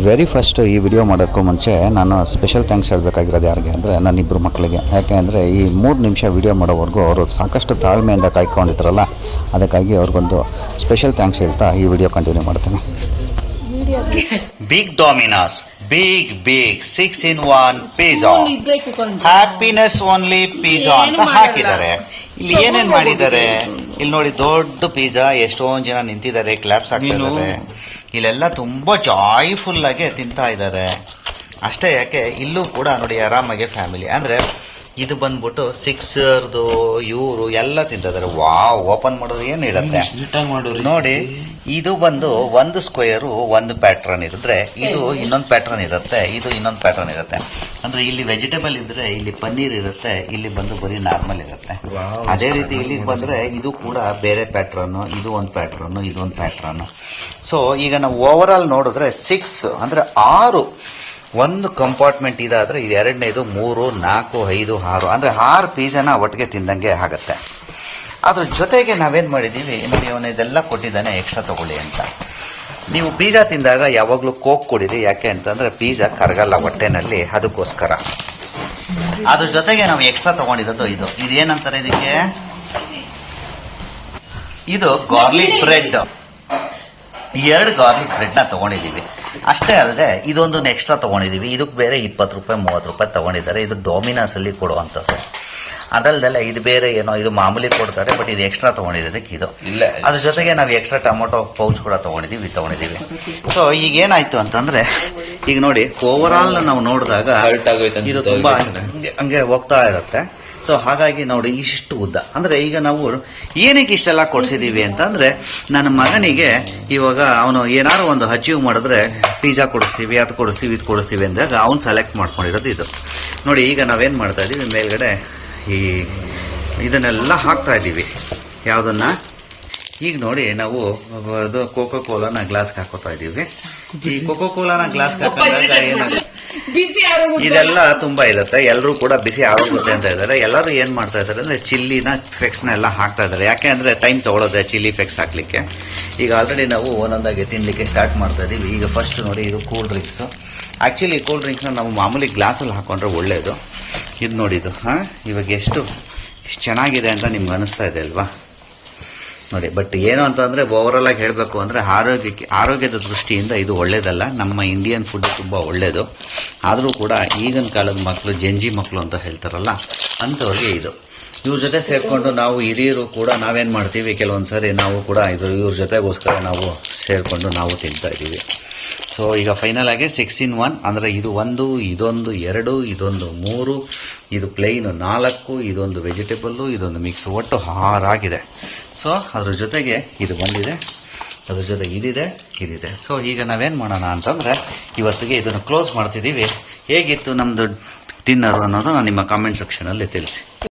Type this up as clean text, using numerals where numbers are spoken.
Very first ಈ video ಮಾಡೋಕ್ಕೂ ಮುಂಚೆ ನಾನು ಸ್ಪೆಷಲ್ ಥ್ಯಾಂಕ್ಸ್ ಹೇಳಬೇಕಾಗಿರೋದು ಯಾರಿಗೆ ಅಂದರೆ ನನ್ನ ಇಬ್ಬರು ಮಕ್ಕಳಿಗೆ. ಯಾಕೆ ಅಂದರೆ ಈ 3 ನಿಮಿಷ ವಿಡಿಯೋ ಮಾಡೋವರೆಗೂ ಅವರು ಸಾಕಷ್ಟು ತಾಳ್ಮೆಯಿಂದ ಕಾಯ್ಕೊಂಡಿದ್ರಲ್ಲ, ಅದಕ್ಕಾಗಿ ಅವ್ರಿಗೊಂದು ಸ್ಪೆಷಲ್ ಥ್ಯಾಂಕ್ಸ್ ಹೇಳ್ತಾ ಈ ವಿಡಿಯೋ ಕಂಟಿನ್ಯೂ ಮಾಡ್ತೇನೆ. Big Domino's, big 6-in-1 pizza, happiness only pizza ಅಂತ ಹಾಕಿದ್ದಾರೆ. ಇಲ್ಲಿ ಏನೇನ್ ಮಾಡಿದ್ದಾರೆ ಇಲ್ಲಿ ನೋಡಿ, ದೊಡ್ಡ ಪಿಜ್ಜಾ, ಎಷ್ಟೊಂದು ಜನ ನಿಂತಿದ್ದಾರೆ, ಕ್ಲಾಪ್ಸ್ ಹಾಕ್ತಿದ್ದಾರೆ. ಇಲ್ಲೆಲ್ಲ ತುಂಬಾ ಜಾಯ್ಫುಲ್ ಆಗಿ ತಿಂತಾ ಇದ್ದಾರೆ. ಅಷ್ಟೇ ಯಾಕೆ, ಇಲ್ಲೂ ಕೂಡ ನೋಡಿ ಆರಾಮಾಗಿ ಫ್ಯಾಮಿಲಿ. ಅಂದ್ರೆ ಇದು ಬಂದ್ಬಿಟ್ಟು 6 ಇವರು ಎಲ್ಲ ತಿಂತಿದ್ದಾರೆ. ವಾವ್, ಓಪನ್ ಮಾಡೋದು ಏನಿರುತ್ತೆ ನೋಡಿ. ಇದು ಬಂದು 1 ಸ್ಕ್ವೇರು 1 ಪ್ಯಾಟ್ರನ್ ಇರಿದ್ರೆ, ಇದು ಇನ್ನೊಂದು ಪ್ಯಾಟ್ರನ್ ಇರುತ್ತೆ, ಇದು ಇನ್ನೊಂದು ಪ್ಯಾಟ್ರನ್ ಇರುತ್ತೆ. ಅಂದ್ರೆ ಇಲ್ಲಿ ವೆಜಿಟೇಬಲ್ ಇದ್ರೆ ಇಲ್ಲಿ ಪನ್ನೀರ್ ಇರುತ್ತೆ, ಇಲ್ಲಿ ಬಂದು ಬರೀ ನಾರ್ಮಲ್ ಇರುತ್ತೆ. ಅದೇ ರೀತಿ ಇಲ್ಲಿಗೆ ಬಂದ್ರೆ ಇದು ಕೂಡ ಬೇರೆ ಪ್ಯಾಟ್ರನ್, ಇದು ಒಂದು ಪ್ಯಾಟ್ರನ್, ಇದೊಂದು ಪ್ಯಾಟ್ರನ್. ಸೊ ಈಗ ನಾವು ಓವರ್ ಆಲ್ ನೋಡಿದ್ರೆ 6 ಅಂದ್ರೆ 6 ಒಂದು ಕಂಪಾರ್ಟ್ಮೆಂಟ್ ಇದಾದ್ರೆ, ಇದು ಎರಡನೇದು 3, 4, 5, 6 ಅಂದ್ರೆ 6 ಪಿಜ್ಜಾನ ಒಟ್ಟಿಗೆ ತಿಂದಂಗೆ ಆಗುತ್ತೆ. ಅದ್ರ ಜೊತೆಗೆ ನಾವೇನ್ ಮಾಡಿದೀವಿ ನೋಡಿ, ಅವನು ಇದೆಲ್ಲ ಕೊಟ್ಟಿದ್ದಾನೆ ಎಕ್ಸ್ಟ್ರಾ ತಗೊಳ್ಳಿ ಅಂತ. ನೀವು ಪಿಜ್ಜಾ ತಿಂದಾಗ ಯಾವಾಗ್ಲೂ ಕೋಕ್ ಕೊಡಿರಿ. ಯಾಕೆ ಅಂತಂದ್ರೆ ಪಿಜ್ಜಾ ಕರಗಲ್ಲ ಹೊಟ್ಟೆನಲ್ಲಿ, ಅದಕ್ಕೋಸ್ಕರ. ಅದ್ರ ಜೊತೆಗೆ ನಾವು ಎಕ್ಸ್ಟ್ರಾ ತಗೊಂಡಿರೋದು ಇದು ಏನಂತಾರೆ ಇದಕ್ಕೆ, ಇದು ಗಾರ್ಲಿಕ್ ಬ್ರೆಡ್. 2 ಗಾರ್ಲಿಕ್ ಬ್ರೆಡ್ ನ ತಗೊಂಡಿದೀವಿ. ಅಷ್ಟೇ ಅಲ್ಲದೆ ಇದೊಂದು ಎಕ್ಸ್ಟ್ರಾ ತಗೊಂಡಿದೀವಿ. ಇದಕ್ಕೆ ಬೇರೆ 20 ರೂಪಾಯಿ 30 ರೂಪಾಯಿ ತಗೊಂಡಿದ್ದಾರೆ. ಇದು ಡೊಮಿನಾಸ್ ಅಲ್ಲಿ ಕೊಡುವಂಥದ್ದು. ಅದಲ್ದಲ್ಲ ಇದು ಬೇರೆ ಏನೋ, ಇದು ಮಾಮೂಲಿ ಕೊಡ್ತಾರೆ, ಬಟ್ ಇದು ಎಕ್ಸ್ಟ್ರಾ ತಗೊಂಡಿದ್ದಕ್ಕೆ ಇದು ಇಲ್ಲ. ಅದ್ರ ಜೊತೆಗೆ ನಾವು ಎಕ್ಸ್ಟ್ರಾ ಟೊಮೊಟೊ ಪೌಚ್ ಕೂಡ ತಗೊಂಡಿದೀವಿ. ಸೊ ಈಗ ಏನಾಯ್ತು ಅಂತಂದ್ರೆ, ಈಗ ನೋಡಿ ಓವರ್ ಆಲ್ ನಾವು ನೋಡಿದಾಗ ಇದು ತುಂಬಾ ಹಂಗೆ ಹೋಗ್ತಾ ಇರುತ್ತೆ. ಸೊ ಹಾಗಾಗಿ ನೋಡಿ ಇಷ್ಟು ಉದ್ದ. ಅಂದ್ರೆ ಈಗ ನಾವು ಏನಕ್ಕೆ ಇಷ್ಟೆಲ್ಲ ಕೊಡ್ಸಿದೀವಿ ಅಂತಂದ್ರೆ, ನನ್ನ ಮಗನಿಗೆ ಇವಾಗ ಅವನು ಏನಾರು ಒಂದು ಅಚೀವ್ ಮಾಡಿದ್ರೆ ಪಿಜ್ಜಾ ಕೊಡಿಸ್ತೀವಿ, ಅದು ಕೊಡಿಸ್ತೀವಿ, ಇದು ಕೊಡಿಸ್ತೀವಿ ಅಂದಾಗ ಅವ್ನು ಸೆಲೆಕ್ಟ್ ಮಾಡ್ಕೊಂಡಿರೋದು ಇದು ನೋಡಿ. ಈಗ ನಾವೇನ್ ಮಾಡ್ತಾ ಇದೀವಿ, ಮೇಲ್ಗಡೆ ಈ ಇದನ್ನೆಲ್ಲ ಹಾಕ್ತಾ ಇದ್ದೀವಿ. ಯಾವುದನ್ನ, ಈಗ ನೋಡಿ ನಾವು ಅದು ಕೋಕೋ ಕೋಲಾನ ಗ್ಲಾಸ್ಗೆ ಹಾಕೋತಾ ಇದೀವಿ. ಈ ಕೋಕೋ ಕೋಲಾನ ಗ್ಲಾಸ್ಗೆ ಹಾಕೊಂಡಾಗ ಏನಾಗುತ್ತೆ, ಇದೆಲ್ಲ ತುಂಬಾ ಇರುತ್ತೆ. ಎಲ್ಲರೂ ಕೂಡ ಬಿಸಿ ಆಗೋಗುತ್ತೆ ಅಂತ ಇದ್ದಾರೆ. ಎಲ್ಲರೂ ಏನ್ ಮಾಡ್ತಾ ಇದ್ದಾರೆ ಅಂದ್ರೆ ಚಿಲ್ಲಿನ ಫ್ಲೆಕ್ಸ್ ನ ಎಲ್ಲ ಹಾಕ್ತಾ ಇದ್ದಾರೆ. ಯಾಕೆ ಅಂದ್ರೆ ಟೈಮ್ ತಗೊಳ್ಳೋದೆ ಚಿಲ್ಲಿ ಫ್ಲೆಕ್ಸ್ ಹಾಕ್ಲಿಕ್ಕೆ. ಈಗ ಆಲ್ರೆಡಿ ನಾವು ಒಂದೊಂದಾಗಿ ತಿನ್ಲಿಕ್ಕೆ ಸ್ಟಾರ್ಟ್ ಮಾಡ್ತಾ ಇದೀವಿ. ಈಗ ಫಸ್ಟ್ ನೋಡಿ, ಇದು cool drinks. Actually cool drinks ನ ನಾವು ಮಾಮೂಲಿ ಗ್ಲಾಸಲ್ಲಿ ಹಾಕೊಂಡ್ರೆ ಒಳ್ಳೇದು. ಇದು ನೋಡಿ, ಇದು ಇವಾಗ ಎಷ್ಟು ಚೆನ್ನಾಗಿದೆ ಅಂತ ನಿಮ್ಗೆ ಅನಿಸ್ತಾ ಇದೆ ಅಲ್ವಾ ನೋಡಿ. ಬಟ್ ಏನು ಅಂತಂದ್ರೆ ಓವರಾಲ್ ಆಗಿ ಹೇಳಬೇಕು ಅಂದ್ರೆ ಆರೋಗ್ಯದ ದೃಷ್ಟಿಯಿಂದ ಇದು ಒಳ್ಳೇದಲ್ಲ. ನಮ್ಮ ಇಂಡಿಯನ್ ಫುಡ್ ತುಂಬಾ ಒಳ್ಳೇದು. ಆದರೂ ಕೂಡ ಈಗಿನ ಕಾಲದ ಮಕ್ಕಳು, ಜಂಜಿ ಮಕ್ಕಳು ಅಂತ ಹೇಳ್ತಾರಲ್ಲ, ಅಂಥವ್ರಿಗೆ ಇದು. ಇವ್ರ ಜೊತೆ ಸೇರ್ಕೊಂಡು ನಾವು ಹಿರಿಯರು ಕೂಡ ನಾವೇನ್ ಮಾಡ್ತೀವಿ, ಕೆಲವೊಂದ್ಸರಿ ನಾವು ಕೂಡ ಇವ್ರ ಜೊತೆಗೋಸ್ಕರ ನಾವು ಸೇರ್ಕೊಂಡು ನಾವು ತಿಂತಾ ಇದೀವಿ. ಸೊ ಈಗ ಫೈನಲ್ ಆಗಿ 6-in-1 ಅಂದ್ರೆ ಇದು 1, ಇದೊಂದು 2, ಇದೊಂದು 3, ಇದು ಪ್ಲೇನ್ 4, ಇದೊಂದು ವೆಜಿಟೇಬಲ್, ಇದೊಂದು ಮಿಕ್ಸ್, ಒಟ್ಟು 6 ಆಗಿದೆ. ಸೊ ಅದ್ರ ಜೊತೆಗೆ ಇದು ಬಂದಿದೆ, ಅದ್ರ ಜೊತೆ ಇದಿದೆ. ಸೊ ಈಗ ನಾವೇನ್ ಮಾಡೋಣ ಅಂತಂದ್ರೆ, ಇವತ್ತಿಗೆ ಇದನ್ನು ಕ್ಲೋಸ್ ಮಾಡ್ತಿದೀವಿ. ಹೇಗಿತ್ತು ನಮ್ದು ಡಿನ್ನರ್ ಅನ್ನೋದು ನಿಮ್ಮ ಕಾಮೆಂಟ್ ಸೆಕ್ಷನ್ ಅಲ್ಲಿ ತಿಳಿಸಿ.